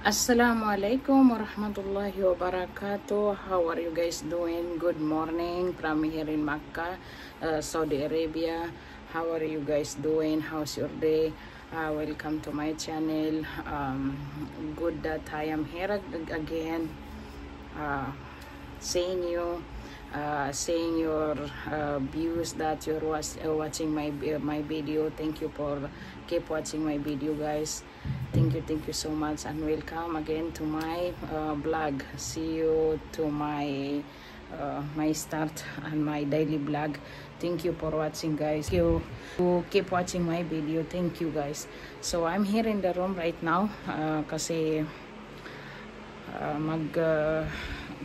Assalamualaikum warahmatullahi wabarakatuh. How are you guys doing? Good morning from here in Makkah, Saudi Arabia. How are you guys doing? How's your day? Welcome to my channel. Good that I am here again, seeing you, seeing your views that you're watching my video. Thank you for keep watching my video, guys. Thank you so much, and welcome again to my vlog. See you to my my start and my daily vlog. Thank you for watching, guys. You keep watching my video. Thank you, guys. So I'm here in the room right now kasi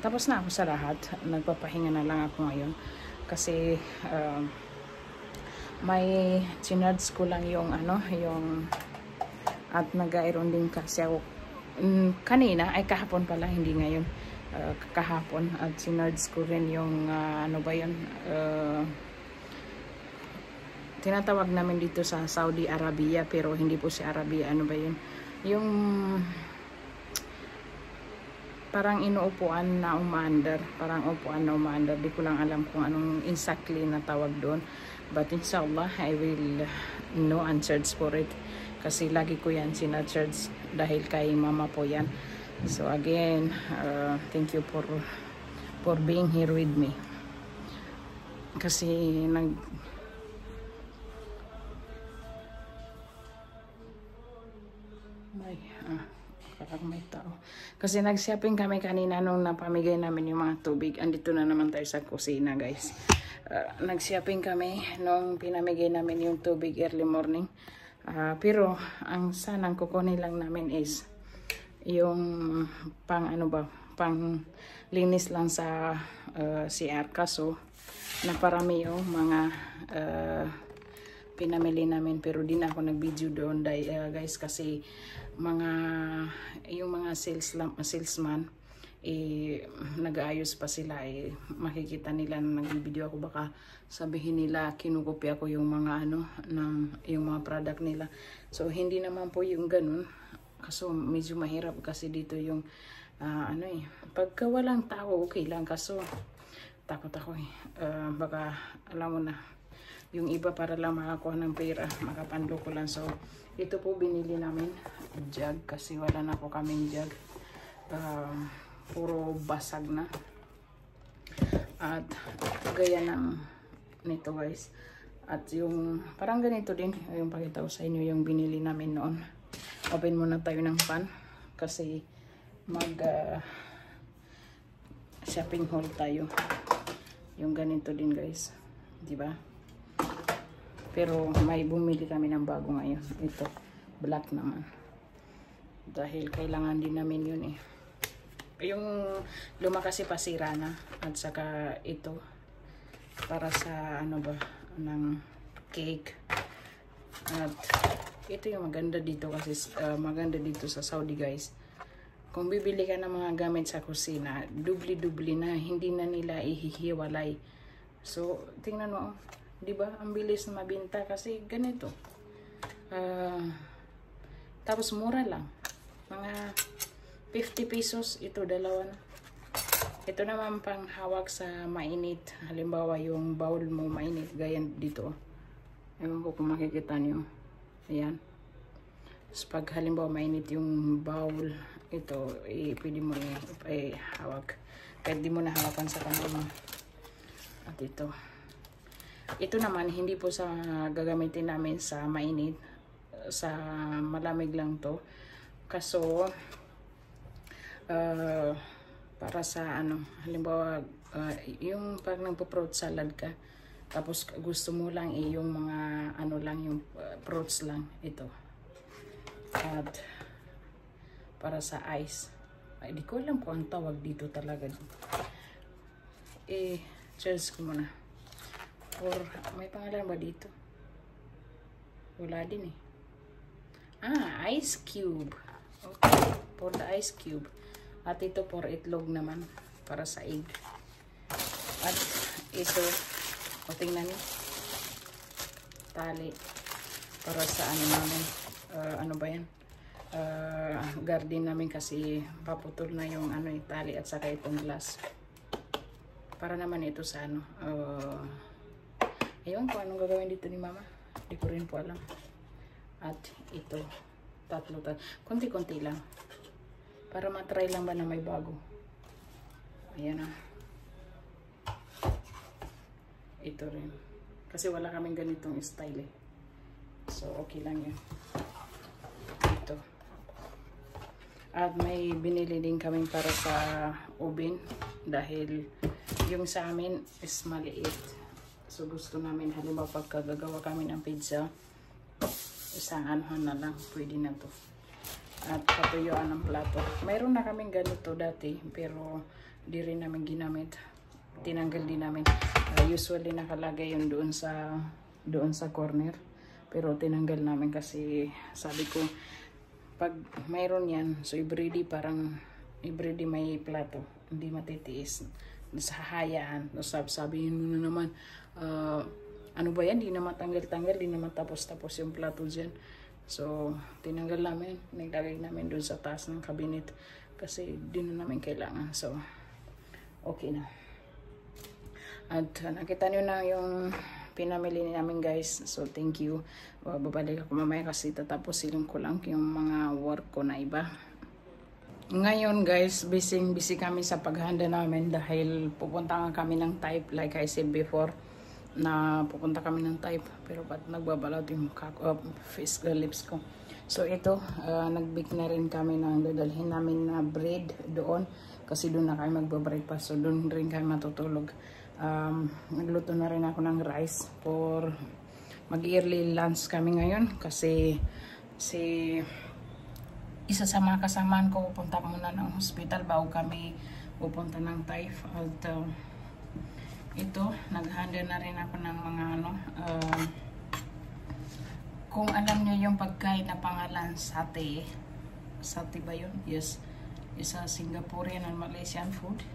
tapos na ako sa lahat. Nagpapahinga na lang ako ngayon kasi may chinards ko lang yung yung at nag-iron din kasi ako kanina, ay kahapon pala, hindi ngayon, kahapon, at sinards ko rin yung ano ba yun, tinatawag namin dito sa Saudi Arabia pero hindi po si Arabia, ano ba yun, yung parang inuupuan na umaandar, di ko lang alam kung anong exactly na tawag doon, but inshallah I will know and search for it kasi lagi ko yan sina-search dahil kay mama po yan. So again, thank you for being here with me kasi may tao. Kasi nag-shopping kami kanina nung napamigay namin yung mga tubig. Andito na naman tayo sa kusina, guys. Nag-shopping kami nung pinamigay namin yung tubig early morning. Pero ang sanang kukunin lang namin is yung pang linis lang sa CR. Kaso naparami yung mga pinamili namin, pero di na ako nag-video doon, guys, kasi yung mga salesman nag-aayos pa sila, makikita nila na nag-video ako, baka sabihin nila kinukopya ko yung mga yung mga product nila. So hindi naman po yung ganun, kaso medyo mahirap kasi dito yung pagka walang tao okay lang, kaso takot ako baka alam mo na yung iba para lang makakuha ng pera, makapanlo ko lang. So ito po binili namin jug kasi wala na po kaming jug, puro basag na, at gaya ng nito, guys. At yung parang ganito din yung pakita ko sa inyo yung binili namin noon. Open muna tayo ng pan kasi mag shopping haul tayo. Yung ganito din, guys, di ba? Pero may bumili kami ng bago ngayon. Ito black naman dahil kailangan din namin yun yung luma kasi pasira na, at saka ito para sa ng cake. At ito yung maganda dito kasi maganda dito sa Saudi, guys. Kung bibili ka ng mga gamit sa kusina, dubli na, hindi na nila ihihiwalay. So tingnan mo, di ba, ang bilis na mabinta kasi ganito. Tapos mura lang, mga 50 pesos ito, dalawa na. Ito naman pang hawak sa mainit, halimbawa yung bowl mo mainit, gaya dito, ewan ko kung makikita nyo, ayan. So pag halimbawa mainit yung bowl, ito pwede mo hawak, kahit di mo na hawakan sa kamay mo. At ito naman hindi po sa gagamitin namin sa mainit, sa malamig lang to, kaso para sa halimbawa yung pag nagpo-fruit salad ka, tapos gusto mo lang yung mga lang yung fruits lang, ito. At para sa ice, di ko alam kung ang tawag dito talaga. Cheers ko muna. Or may pangalan ba dito? Wala din ice cube. Okay, for the ice cube. At ito for itlog naman, para sa egg. At ito, tingnan niyo, tali para sa namin, ano ba yan, garden namin kasi paputol na yung ano, tali at saka itong glass. Para naman ito sa ano. Ayun kung anong gagawin dito ni mama. Hindi ko rin po alam. At ito. Tatlo. Konti-konti lang. Para matry lang ba na may bago. Ayan na. Ito rin. Kasi wala kaming ganitong style eh. So, okay lang yan. Ito. At may binili din kami para sa oven. Dahil yung sa amin is maliit. So, gusto namin halimbawa pagka gagawa kami ng pizza, isang anuhan na lang. Pwede na to. At patuyuan ng plato. Mayroon na kaming ganito dati. Pero, di rin namin ginamit. Tinanggal din namin. Usually nakalagay yun doon sa corner. Pero tinanggal namin kasi sabi ko pag mayroon yan, so everyday may plato. Hindi matitiis. Sa hayaan. Sabihin mo na naman, ano ba yan? Di na matanggal-tanggal, di na matapos-tapos yung plato dyan. So, tinanggal namin. Naglagay namin doon sa taas ng cabinet. Kasi di na namin kailangan. So, okay na. At nakita nyo na yung pinamili namin guys. So, thank you. Babalik ako mamaya kasi tatapusin ko lang yung mga work ko na iba. Ngayon guys, busy kami sa paghanda namin dahil pupunta nga kami ng type. Like I said before, na pupunta kami ng type. Pero ba't nagbabalot yung face, lips ko. So, ito, nag-bake na rin kami ng dadalhin namin na bread doon. Kasi doon na kami magba-breakfast. So, doon rin kami matutulog. Nagluto na rin ako ng rice for mag-early lunch kami ngayon kasi isa sa mga kasamaan ko pupunta muna ng hospital bago kami pupunta ng TAIF. At ito, naghanda na rin ako ng mga ano, kung alam niyo yung pagkain na pangalan sate ba yun? Yes, isa Singaporean and Malaysian food.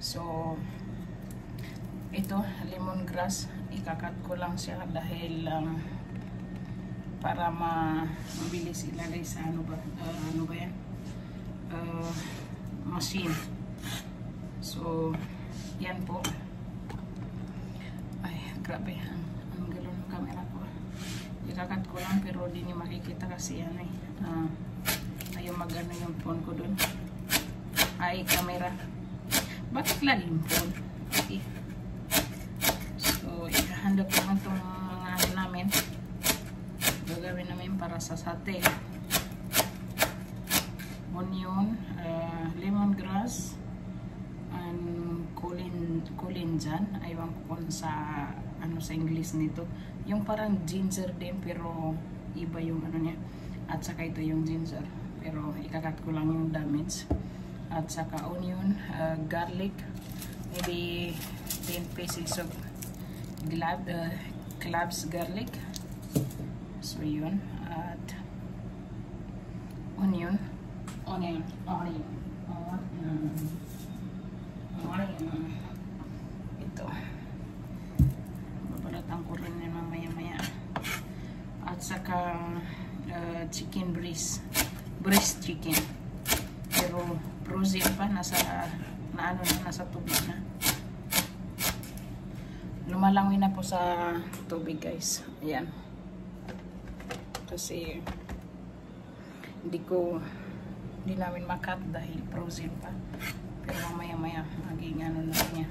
So ito, lemongrass, ikakat ko lang siya dahil para mabilis ilagay sa ano ba yan? Machine. So, yan po. Ay, grabe. Ang galo ng camera ko. Ikakat ko lang pero di niyo makikita kasi yan eh. Ayaw magano yung phone ko dun. Ay, camera. Bakit lalim phone? Okay. So, ihahanda ko lang itong mga ano namin. Gagawin namin para sa sate. Onion, lemongrass, and colinjan. Aywan ko kung sa ano sa English nito. Yung parang ginger din pero iba yung ano niya. At saka ito yung ginger. Pero ikakat ko lang yung damage. At saka onion, garlic, maybe 10 pieces of cloves garlic. So yun. At onion. Ito. Babalatan ko rin yan mamaya-maya. At saka chicken breast chicken. Pero frozen pa, nasa tubig na. Lumalangin na po sa tubig guys. Ayan. Kasi hindi namin makat dahil frozen pa. Pero mamaya-maya maging ano na niya.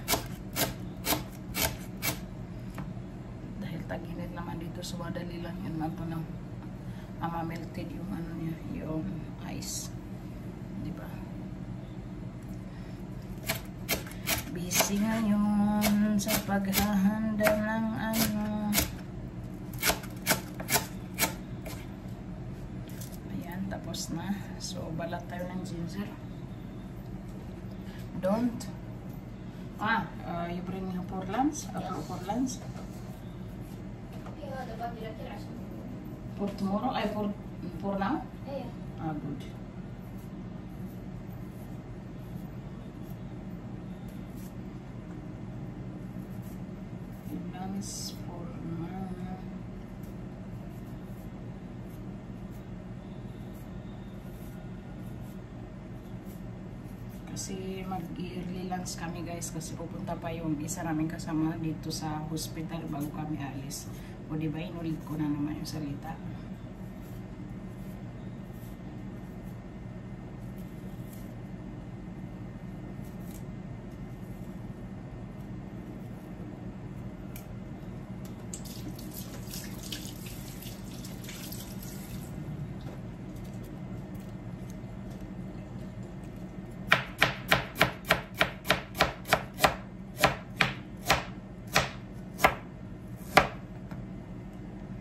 Dahil tag-init naman dito, so madali lang yan man to ng melted yung ano niya, yung ice. Diba? Busy ngayon sa paghahanda ng ano. Ayan, tapos na. So, balat tayo ng ginger. You bring her for lunch? For lunch? For tomorrow? For now? Yeah. Good. Lunch for now. Kasi mag-early lunch kami guys kasi pupunta pa yung isa namin kasama dito sa hospital bago kami alis. O diba, inulit ko na naman yung salita.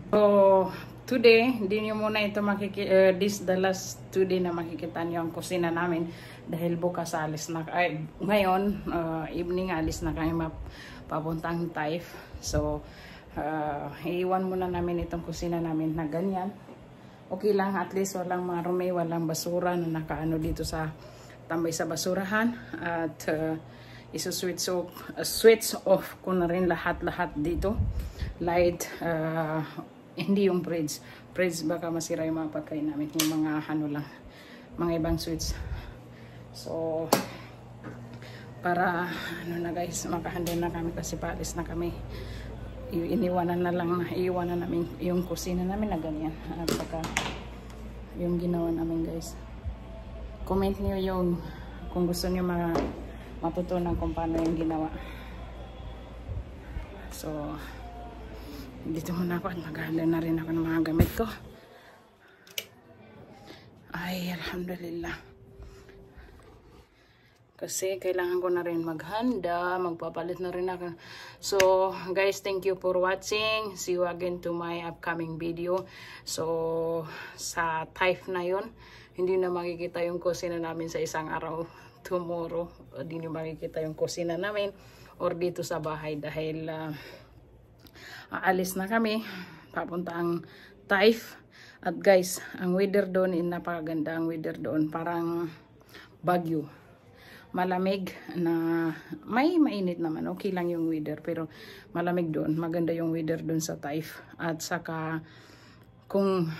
So, today, hindi nyo muna ito makikita, this the last 2 day na makikita nyo ang kusina namin dahil bukas alis na, ngayon, evening alis na kami papuntang Taif. So, iiwan muna namin itong kusina namin na ganyan. Okay lang, at least walang marumi, walang basura na nakaano dito sa tambay sa basurahan. At switch off ko na rin lahat-lahat dito. Light, hindi yung fridge baka masira yung mga pagkain namin, yung mga ano lang, mga ibang switch. So para ano na guys, makahandle na kami kasi paalis na kami. Iiwanan namin yung kusina namin na ganyan. At saka yung ginawa namin guys, comment niyo yung kung gusto niyo matutunan kung paano yung ginawa. So dito muna ako at maghandle na rin ako ng mga gamit ko. Ay, alhamdulillah. Kasi kailangan ko na rin maghanda, magpapalit na rin ako. So, guys, thank you for watching. See you again to my upcoming video. So, sa Taif na yun, hindi na makikita yung kusina namin sa isang araw. Tomorrow, hindi na makikita yung kusina namin or dito sa bahay dahil aalis na kami, papunta ang Taif. At guys, ang weather doon, napakaganda ang weather doon, parang Baguio, malamig na may mainit naman, okay lang yung weather, pero malamig doon, maganda yung weather doon sa Taif. At saka kung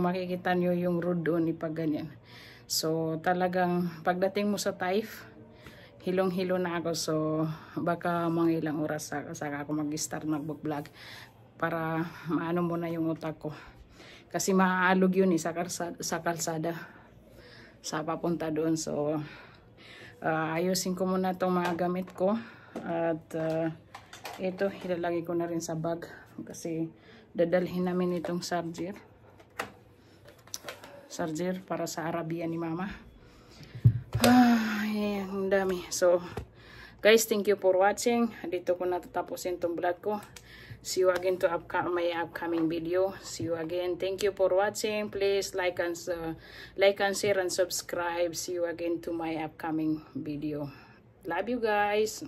makikita nyo yung road doon, ipag ganyan. So talagang pagdating mo sa Taif, hilong-hilo na ako. So baka mga ilang oras saka ako mag-start mag-vlog para maano muna yung utak ko. Kasi maaalog yun sa kalsada sa papunta doon. So ayusin ko muna itong mga gamit ko. At ito, ilalagay ko na rin sa bag. Kasi dadalhin namin itong charger para sa Arabia ni Mama. Ay, ang dami. So, guys, thank you for watching. Dito ko natatapusin itong vlog ko. See you again to my upcoming video. See you again. Thank you for watching. Please like and share and subscribe. See you again to my upcoming video. Love you guys.